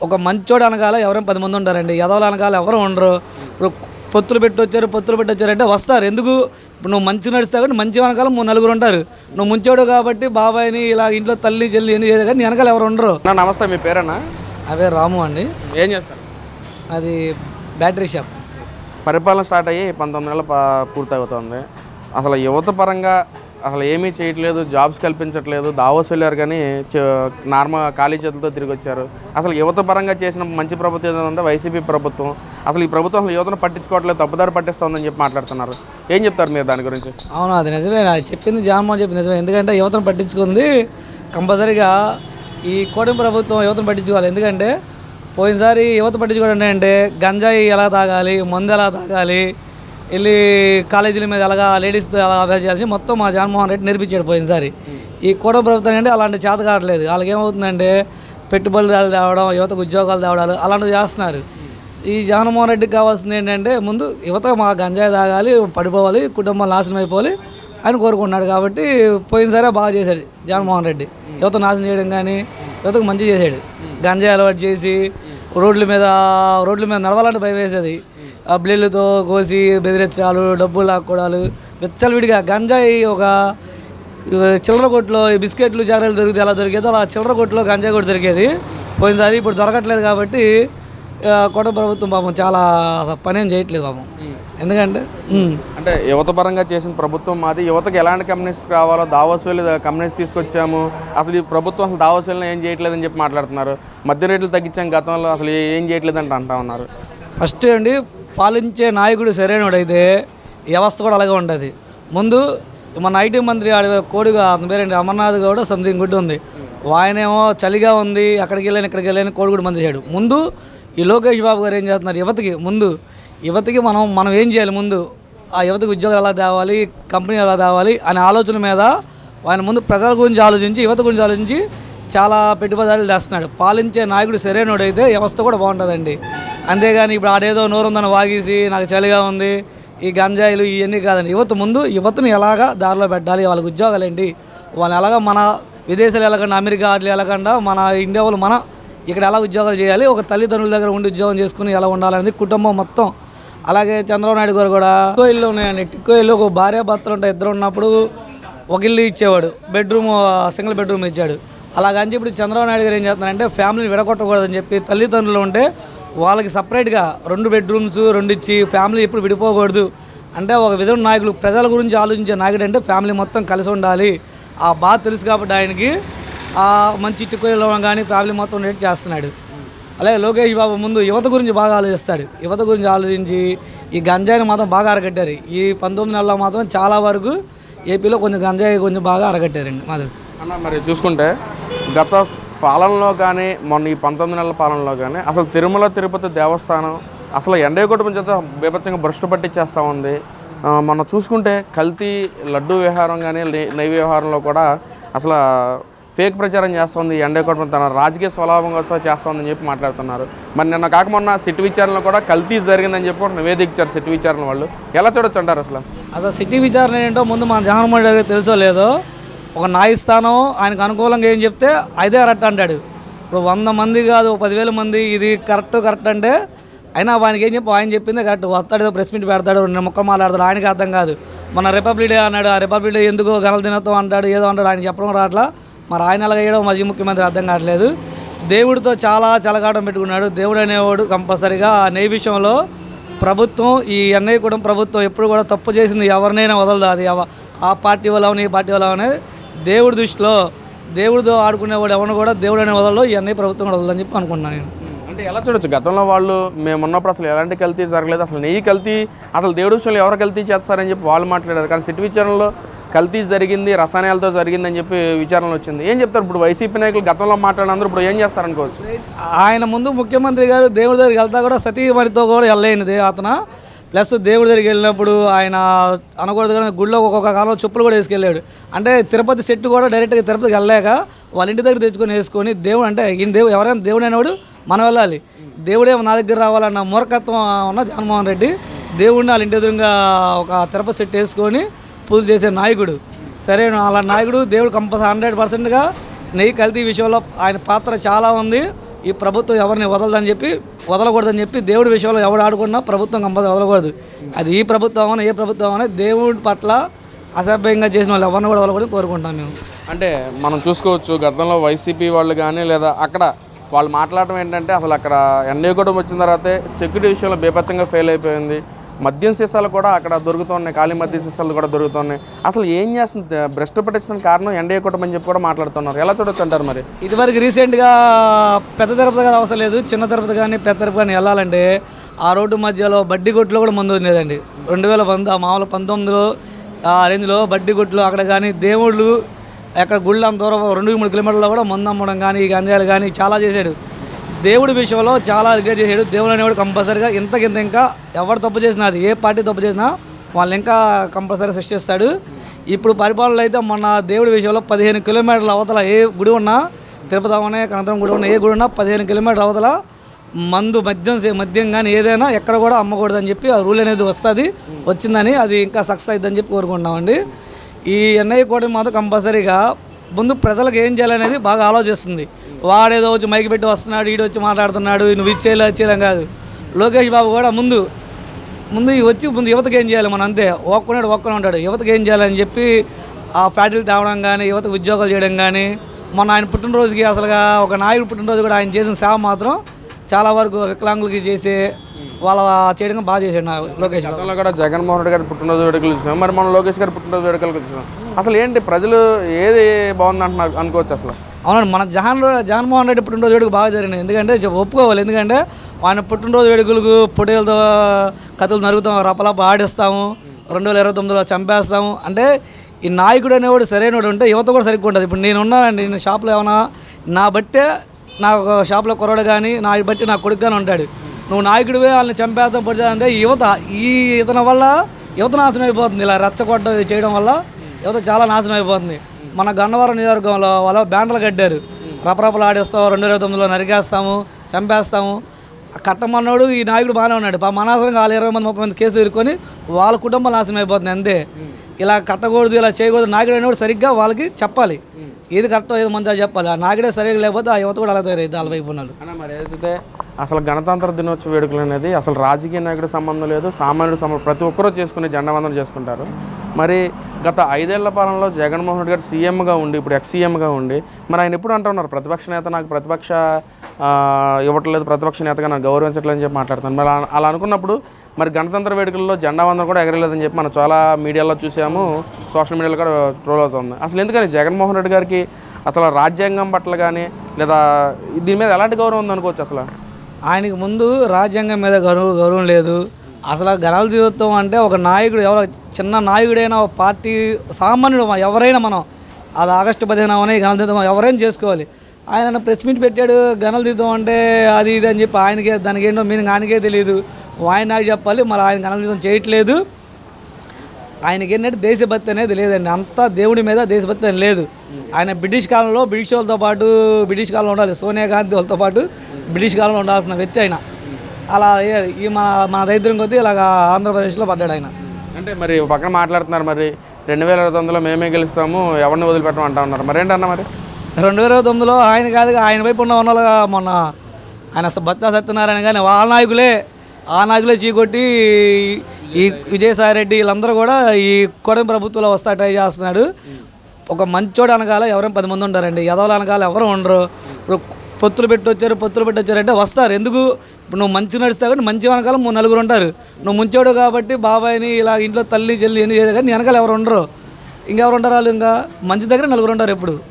ఒక మంచోడు అనగాల ఎవరైనా 10 మంది ఉంటారండి. ఎదవలు అనగాల ఎవరు ఉండరు. ఇప్పుడు పొత్తులు పెట్టొచ్చారంటే వస్తారు. ఎందుకు? ఇప్పుడు నువ్వు మంచి నడుస్తావు కాబట్టి మంచి వెనకాల నలుగురు ఉంటారు. నువ్వు ముంచోడు కాబట్టి బాబాయిని ఇలా ఇంట్లో తల్లి చెల్లి ఎన్ని చేసే కానీ నీ వెనకాల ఎవరు ఉండరు. నమస్తే, మీ పేరేనా? అవే రాము అండి. ఏం చేస్తారు? అది బ్యాటరీ షాప్. పరిపాలన స్టార్ట్ అయ్యి 19 నెలలు పూర్తవుతుంది. అసలు యువత పరంగా అసలు ఏమీ చేయట్లేదు, జాబ్స్ కల్పించట్లేదు. దావోస్ వెళ్ళారు కానీ నార్మల్ ఖాళీ చేతులతో తిరిగి వచ్చారు. అసలు యువత పరంగా చేసిన మంచి ప్రభుత్వం ఏదంటే వైసీపీ ప్రభుత్వం. అసలు ఈ ప్రభుత్వం అసలు యువతను పట్టించుకోవట్లేదు, తప్పుదారి పట్టిస్తుందని చెప్పి మాట్లాడుతున్నారు. ఏం చెప్తారు మీరు దాని గురించి? అవును, అది నిజమే. చెప్పింది జగన్మోహన్ చెప్పింది నిజమే. ఎందుకంటే యువతను పట్టించుకుంది కంపల్సరీగా ఈ కూటమి ప్రభుత్వం యువతను పట్టించుకోవాలి. ఎందుకంటే పోయినసారి యువత పట్టించుకోవడం అంటే గంజాయి ఎలా తాగాలి, మందు ఎలా తాగాలి, వెళ్ళి కాలేజీల మీద ఎలాగా లేడీస్తో ఎలా అభ్యాసం చేయాలని మొత్తం మా జగన్మోహన్ రెడ్డి నేర్పించాడు పోయినసారి. ఈ కూటమి ప్రభుత్వం అంటే అలాంటి చేత కావట్లేదు. వాళ్ళకి ఏమవుతుందంటే పెట్టుబడులు తేవడం, యువతకు ఉద్యోగాలు తేవడాలు అలాంటివి చేస్తున్నారు. ఈ జగన్మోహన్ రెడ్డికి కావాల్సింది ఏంటంటే ముందు యువత మా గంజాయి తాగాలి, పడిపోవాలి, కుటుంబం నాశనం అయిపోవాలి అని కోరుకున్నాడు. కాబట్టి పోయినసారే బాగా చేశాడు జగన్మోహన్ రెడ్డి. యువత నాశనం చేయడం కానీ యువతకు మంచి చేశాడు. గంజాయి అలవాటు చేసి రోడ్ల మీద నడవాలంటే భయం వేసేది. బ్లేడ్లతో కోసి బెదిరించడాలు, డబ్బులు లాక్కోవడాలు, విచ్చలవిడిగా గంజాయి ఒక చిల్లర కొట్లో బిస్కెట్లు చాక్లెట్లు దొరికితే ఎలా దొరికేదో అలా చిల్లర కొట్లో గంజాయి కూడా దొరికేది పోయినసారి. ఇప్పుడు దొరకట్లేదు కాబట్టి కూటమి ప్రభుత్వం పాపం చాలా పనేం చేయట్లేదు పాపం. ఎందుకంటే అంటే యువత పరంగా చేసిన ప్రభుత్వం మాది. యువతకు ఎలాంటి కంపెనీస్ కావాలో దావోస్ వెళ్ళి కంపెనీస్ తీసుకొచ్చాము. అసలు ఈ ప్రభుత్వం అసలు దావోస్ వెళ్ళినా ఏం చేయట్లేదని చెప్పి మాట్లాడుతున్నారు. మధ్య రేట్లు తగ్గించాం గతంలో, అసలు ఏం చేయట్లేదంటే అంటా ఉన్నారు. ఫస్ట్ అండి, పాలించే నాయకుడు సరైనడైతే వ్యవస్థ కూడా అలాగే ఉంటుంది. ముందు మన ఐటీ మంత్రి కోడిగా అతని పేరండి అమర్నాథ్ గౌడ్ సంథింగ్ గుడ్ ఉంది. ఆయనేమో చలిగా ఉంది అక్కడికి వెళ్ళాను ఇక్కడికి వెళ్ళాను కోడిగుడు మంది చేయడు. ముందు ఈ లోకేష్ బాబు గారు ఏం చేస్తున్నారు, యువతకి మనం ఏం చేయాలి, ముందు ఆ యువతకి ఉద్యోగాలు ఎలా తేవాలి, కంపెనీ ఎలా తేవాలి అనే ఆలోచన మీద ఆయన ముందు ప్రజల గురించి ఆలోచించి యువత గురించి ఆలోచించి చాలా పెట్టుబడులు తెస్తున్నాడు. పాలించే నాయకుడు సరైనడైతే వ్యవస్థ కూడా బాగుంటుందండి. అంతేగాని ఇప్పుడు ఆడేదో నోరుందని వాగేసి నాకు చలిగా ఉంది ఈ గంజాయిలు ఇవన్నీ కాదండి. యువతను ఎలాగా దారిలో పెట్టాలి, వాళ్ళకి ఉద్యోగాలు ఏంటి, వాళ్ళు ఎలాగా మన విదేశాలు వెళ్ళకుండా అమెరికా అట్లా వెళ్ళకుండా మన ఇండియా వాళ్ళు మన ఇక్కడ ఎలా ఉద్యోగాలు చేయాలి, ఒక తల్లిదండ్రుల దగ్గర ఉండి ఉద్యోగం చేసుకుని ఎలా ఉండాలనేది కుటుంబం మొత్తం. అలాగే చంద్రబాబు నాయుడు గారు కూడా టిక్కో ఇల్లు ఉన్నాయండి. టిక్కో ఇల్లు ఒక భార్య భర్తలు ఉంటాయి, ఇద్దరు ఉన్నప్పుడు ఒక ఇల్లు ఇచ్చేవాడు, సింగిల్ బెడ్రూమ్ ఇచ్చాడు. అలాగని ఇప్పుడు చంద్రబాబు నాయుడు గారు ఏం చేస్తున్నారంటే ఫ్యామిలీని విడగొట్టకూడదని చెప్పి తల్లిదండ్రులు ఉంటే వాళ్ళకి సపరేట్గా 2 బెడ్రూమ్స్ 2 ఇచ్చి ఫ్యామిలీ ఎప్పుడు విడిపోకూడదు అంటే ఒక విధంగా నాయకులు ప్రజల గురించి ఆలోచించే నాయకుడు అంటే ఫ్యామిలీ మొత్తం కలిసి ఉండాలి. ఆ బాగా తెలుసు కాబట్టి ఆయనకి ఆ మంచి టిక్కో కానీ ఫ్యామిలీ మొత్తం ఉండేట్టు చేస్తున్నాడు. అలాగే లోకేష్ బాబు ముందు యువత గురించి బాగా ఆలోచిస్తాడు. యువత గురించి ఆలోచించి ఈ గంజాయిని మాత్రం బాగా అరగట్టారు. ఈ 19 నెలల్లో మాత్రం చాలా వరకు ఏపీలో గంజాయి బాగా అరగట్టారండి మా తెలుసు. అన్న మరి చూసుకుంటే గత పాలనలో కానీ మొన్న ఈ 19 నెలల పాలనలో కానీ అసలు తిరుమల తిరుపతి దేవస్థానం అసలు ఎన్డీఏ కుటుంబం చేత బీభత్సంగా భ్రష్టు పట్టించేస్తూ ఉంది. మొన్న చూసుకుంటే కల్తీ లడ్డూ వ్యవహారం కానీ నెయ్యి వ్యవహారంలో కూడా అసలు ఫేక్ ప్రచారం చేస్తుంది. ఎన్డీఏ కుటుంబం తన రాజకీయ స్వలాభం కోసం చేస్తుందని చెప్పి మాట్లాడుతున్నారు. మరి నిన్న కాక మొన్న సిట్ విచారణలో కూడా కల్తీ జరిగిందని చెప్పి ఒక నివేదిక ఇచ్చారు సిట్ విచారణ వాళ్ళు. ఎలా చూడొచ్చు అంటారు? అసలు సిట్ విచారణ ఏంటో ముందు మన జగన్మోహన్ రెడ్డి తెలుసో లేదో ఒక న్యాయస్థానం ఆయనకు అనుకూలంగా ఏం చెప్తే అదే కరెక్ట్ అంటాడు. ఇప్పుడు 100 మంది కాదు 10,000 మంది ఇది కరెక్ట్ అంటే అయినా ఆయనకి ఏం ఆయన చెప్పిందే కరెక్ట్. వస్తాడు ప్రెస్ మీట్ పెడతాడు, 2 ముక్కలు మాట్లాడతాడు, ఆయనకి అర్థం కాదు. మన రిపబ్లిక్ డే అన్నాడు, ఆ రిపబ్లిక్ డే ఎందుకు గణల దినోత్సవం అంటాడు, ఏదో అంటాడు, ఆయన చెప్పడం రాట్లా. మరి ఆయన అలాగ వేయడం మాజీ ముఖ్యమంత్రి అర్థం కావట్లేదు. దేవుడితో చాలా చలగాటం పెట్టుకున్నాడు. దేవుడు అనేవాడు కంపల్సరిగా నెయ్యి విషయంలో ప్రభుత్వం ఈ ఎన్ఐ కూడా ప్రభుత్వం ఎప్పుడు కూడా తప్పు చేసింది ఎవరినైనా వదలదు. అది ఆ పార్టీ వల్ల ఈ పార్టీ వల్ల అనేది దేవుడి దృష్టిలో దేవుడితో ఆడుకునేవాడు ఎవరిని కూడా దేవుడు అనే వదలలో ఈ ఎన్ఐ ప్రభుత్వం కూడా వదలని చెప్పి అనుకున్నాను నేను. అంటే ఎలా చూడొచ్చు, గతంలో వాళ్ళు మేమున్నప్పుడు అసలు ఎలాంటి కల్తీ జరగలేదు, అసలు నెయ్యి కల్తీ అసలు దేవుడి విషయంలో ఎవరు కల్తీ చేస్తారని చెప్పి వాళ్ళు మాట్లాడారు. కానీ సిట్ విచారణలో కల్తీ జరిగింది, రసాయనాలతో జరిగిందని చెప్పి విచారణలు వచ్చింది. ఏం చెప్తారు ఇప్పుడు వైసీపీ నాయకులు గతంలో మాట్లాడినందరూ ఇప్పుడు ఏం చేస్తారనుకోవచ్చు? ఆయన ముందు ముఖ్యమంత్రి గారు దేవుడి దగ్గరికి వెళ్తా కూడా సతీమణితో కూడా వెళ్ళలేనిది అతను. ప్లస్ దేవుడి దగ్గరికి వెళ్ళినప్పుడు ఆయన అనకూడదు కానీ గుడిలో ఒక్కొక్క కాలంలో చెప్పులు కూడా వేసుకెళ్ళాడు. అంటే తిరుపతి సెట్ కూడా డైరెక్ట్గా తిరుపతికి వెళ్ళలేక వాళ్ళ ఇంటి దగ్గర తెచ్చుకొని వేసుకొని దేవుడు అంటే ఈయన ఎవరైనా దేవుడు అనేవాడు మనం వెళ్ళాలి, దేవుడే నా దగ్గర రావాలన్న మూర్ఖత్వం ఉన్న జగన్మోహన్ రెడ్డి దేవుడిని వాళ్ళ ఇంటి ఎదురుగా ఒక తిరుపతి సెట్ వేసుకొని పూజలు చేసే నాయకుడు. సరే అలా నాయకుడు దేవుడు కంపల్సరీ 100%గా నెయ్యి కల్తీ విషయంలో ఆయన పాత్ర చాలా ఉంది. ఈ ప్రభుత్వం ఎవరిని వదలకూడదని చెప్పి దేవుడి విషయంలో ఎవడు ఆడుకున్నా ప్రభుత్వం కంపల్సరీ వదలకూడదు. అది ఈ ప్రభుత్వం అవునా ఏ ప్రభుత్వం అవునా దేవుడి పట్ల అసభ్యంగా చేసిన వాళ్ళు ఎవరిని కూడా వదలకూడదని కోరుకుంటాం మేము. అంటే మనం చూసుకోవచ్చు గతంలో వైసీపీ వాళ్ళు కానీ లేదా అక్కడ వాళ్ళు మాట్లాడటం ఏంటంటే అసలు అక్కడ ఎన్డీఏ కూటమి వచ్చిన తర్వాతే సెక్యూరిటీ విషయంలో బేపచ్చంగా ఫెయిల్ అయిపోయింది. మద్యం సీసాలు కూడా అక్కడ దొరుకుతున్నాయి, ఖాళీ మద్యం సీసాలు కూడా దొరుకుతున్నాయి. అసలు ఏం చేస్తుంది భ్రష్టు పట్టించడానికి కారణం ఎన్డీఏ కూటమి అని చెప్పి కూడా మాట్లాడుతున్నారు. ఎలా చూడొచ్చు అంటారు మరి? ఇదివరకు రీసెంట్గా పెద్ద తిరుపతి కానీ అవసరం లేదు, చిన్న తిరుపతి కానీ పెద్ద తిరుపతి కానీ వెళ్ళాలంటే ఆ రోడ్డు మధ్యలో బడ్డీ కొట్లో కూడా మందు ఉండేదండి. 2019 మామూలు 19లో ఆ రేంజ్లో బడ్డీ కొట్లు అక్కడ కానీ దేవుళ్ళు ఎక్కడ గుళ్ళు అంత దూరం 2-3 కిలోమీటర్లో కూడా మందు అమ్మడం కానీ ఈ గంజాలు కానీ చాలా చేశాడు. దేవుడి విషయంలో చాలా రిగ్రెట్ చేశాడు. దేవుడు అనేవాడు కంపల్సరీగా ఇంతకింత ఇంకా ఎవరు తప్పు చేసినా అది ఏ పార్టీ తప్పు చేసినా వాళ్ళు ఇంకా కంపల్సరీ శిక్షిస్తాడు. ఇప్పుడు పరిపాలనలో అయితే మొన్న దేవుడి విషయంలో 15 కిలోమీటర్ల అవతల ఏ గుడి ఉన్నా, తిరుపతి అవనే కనకదుర్గం గుడి ఉన్నా, ఏ గుడి ఉన్నా 15 కిలోమీటర్ల అవతల మద్యం కానీ ఏదైనా ఎక్కడ కూడా అమ్మకూడదని చెప్పి ఆ రూల్ అనేది వచ్చిందని అది ఇంకా సక్సెస్ అవుతుందని చెప్పి కోరుకుంటున్నామండి. ఈ ఎన్ఐఏ కూటమి మాత్రం కంపల్సరీగా ముందు ప్రజలకు ఏం చేయాలనేది బాగా ఆలోచిస్తుంది. వాడేదో వచ్చి మైకి పెట్టి వస్తున్నాడు, ఈడు వచ్చి మాట్లాడుతున్నాడు, నువ్వు ఇచ్చేయలేం కాదు. లోకేష్ బాబు కూడా ముందు యువతకు ఏం చేయాలి, మనం అంతే ఒక్కనే ఉంటాడు. యువతకు ఏం చేయాలని చెప్పి ఆ ఫ్యాక్టరీలు తేవడం కానీ, యువతకు ఉద్యోగాలు చేయడం కానీ, మొన్న ఆయన పుట్టినరోజుకి అసలుగా ఒక నాయకుడు పుట్టినరోజు కూడా ఆయన చేసిన సేవ మాత్రం చాలా వరకు వికలాంగులకి చేసే వాళ్ళ చేయడం బాగా చేశాడు లోకేష్. గతంలో కూడా జగన్మోహన్ రెడ్డి గారి పుట్టినరోజు వేడుకలు చూసాం, మరి మనం లోకేష్ గారి పుట్టినరోజు వేడుకలు చూసాం. అసలు ఏంటి ప్రజలు ఏది బాగుంది అంటున్నారు అనుకోవచ్చు అసలు? అవునండి, మన జగన్మోహన్ రెడ్డి పుట్టినరోజు వేడుక బాగా జరిగినాయి. ఎందుకంటే ఒప్పుకోవాలి, ఎందుకంటే ఆయన పుట్టినరోజు వేడుకలకు పొట్టేలతో కథలు నరుగుతాం, రపలప ఆడిస్తాము, 2029లో చంపేస్తాము. అంటే ఈ నాయకుడు అనేవాడు సరైనవాడు ఉంటే యువత కూడా సరిగ్గా ఉంటుంది. ఇప్పుడు నేను ఉన్నానండి, నేను షాప్లో ఏమైనా నా బట్టే నాకు షాప్లో కుర్రాడు కానీ నా బట్టి నా కొడుకు కానీ ఉంటాడు. నువ్వు నాయకుడివే వాళ్ళని చంపేద్దాం పడితే ఇతని వల్ల యువత నాశనం అయిపోతుంది. ఇలా రెచ్చగొట్టడం చేయడం వల్ల యువత చాలా నాశనం అయిపోతుంది. మన గన్నవరం నియోజకవర్గంలో వాళ్ళ బ్యానర్లు కట్టారు, రపరపలు ఆడేస్తాము, 2029లో నరికేస్తాము, చంపేస్తాము. కట్టమన్నాడు ఈ నాయకుడు బాగానే ఉన్నాడు. అనవసరంగా వాళ్ళు 20-30 మంది కేసులు ఎదుర్కొని వాళ్ళ కుటుంబం నాశనం అయిపోతుంది అంతే. ఇలా కట్టకూడదు, ఇలా చేయకూడదు. నాయకుడు అనేవాడు సరిగ్గా వాళ్ళకి చెప్పాలి, ఏది కరెక్టో ఏది మంచిగా చెప్పాలి. ఆ నాయకుడే సరిగ్గా లేకపోతే ఆ యువత కూడా అలా తయారైతే వాళ్ళ వైపు ఉన్నాడు. అన్న మరి ఏదైతే అసలు గణతంత్ర దినోత్సవ వేడుకలు అనేది అసలు రాజకీయ నాయకుడి సంబంధం లేదు, సామాన్యుడి సంబంధం, ప్రతి ఒక్కరూ చేసుకుని జెండా వందనం చేసుకుంటారు. మరి గత 5 ఏళ్ల పాలనలో జగన్మోహన్ రెడ్డి గారు సీఎంగా ఉండి ఇప్పుడు ఎక్స్-సీఎంగా ఉండి మరి ఆయన ఎప్పుడు అంటున్నారు ప్రతిపక్ష నేత నాకు ఇవ్వట్లేదు, ప్రతిపక్ష నేతగా నాకు గౌరవించట్లేదు అని చెప్పి మాట్లాడుతాను. మరి అలా అనుకున్నప్పుడు మరి గణతంత్ర వేడుకల్లో జెండా వందనం కూడా ఎగరలేదని చెప్పి మనం చాలా మీడియాలో చూసాము, సోషల్ మీడియాలో కూడా ట్రోల్ అవుతుంది. అసలు ఎందుకని జగన్మోహన్ రెడ్డి గారికి అసలు రాజ్యాంగం పట్ల కానీ లేదా దీని మీద ఎలాంటి గౌరవం ఉందనుకోవచ్చు? అసలు ఆయనకి ముందు రాజ్యాంగం మీద గౌరవం లేదు. అసలు గణాల దినోత్సవం అంటే ఒక నాయకుడు, ఎవరో చిన్న నాయకుడైనా ఒక పార్టీ సామాన్యుడు ఎవరైనా మనం అది ఆగస్టు 15 అవనే గణాల దినోత్సవం ఎవరైనా చేసుకోవాలి. ఆయన ప్రెస్ మీట్ పెట్టాడు, గణాల దినోత్సవం అంటే అది ఇది అని చెప్పి ఆయనకే దానికి ఏంటో మీనింగ్ ఆయనకే తెలియదు. ఆయన నాకు చెప్పాలి, మరి ఆయన గణాల దినోత్సవం చేయట్లేదు. ఆయనకి ఏంటంటే దేశభక్తి అనేది లేదండి, అంతా దేవుడి మీద దేశభక్తి అని లేదు. ఆయన బ్రిటిష్ కాలంలో బ్రిటిష్ వాళ్ళతో పాటు బ్రిటిష్ కాలంలో ఉండాలి, సోనియా గాంధీ వాళ్ళతో పాటు బ్రిటిష్ కాలంలో ఉండాల్సిన వ్యక్తి ఆయన. అలా ఈ మన దరిద్రం కొద్దీ ఇలాగ ఆంధ్రప్రదేశ్లో పడ్డాడు ఆయన. అంటే మరి పక్కన మాట్లాడుతున్నారు, మరి 2029లో మేమే గెలుస్తాము, ఎవరిని వదిలిపెట్టడం అంటా ఉన్నారు. మరి ఏంటన్నా మరి 2029లో ఆయన కాదు, ఆయన వైపు ఉన్న వాళ్ళగా మొన్న ఆయన బత్తా సత్యనారాయణ కానీ వాళ్ళ నాయకులే చీకొట్టి ఈ విజయసాయి రెడ్డి వీళ్ళందరూ కూడా ఈ కూటమి ప్రభుత్వంలో వస్తా ట్రై చేస్తున్నాడు. ఒక మంచోడు అనకాల ఎవరైనా 10 మంది ఉంటారండి, ఎదవలు అనకాల ఎవరు ఉండరు. ఇప్పుడు పొత్తులు పెట్టొచ్చారంటే వస్తారు. ఎందుకు? ఇప్పుడు నువ్వు మంచి నడుస్తావు కాబట్టి మంచి వెనకాల 3-4 ఉంటారు. నువ్వు ముంచోడు కాబట్టి బాబాయిని ఇలా ఇంట్లో తల్లి చెల్లి ఎన్ని చేసే కానీ వెనకాల ఎవరు ఉండరు. ఇంకెవరు ఉంటారు? వాళ్ళు ఇంకా మంచి దగ్గర 4 ఉంటారు ఎప్పుడు.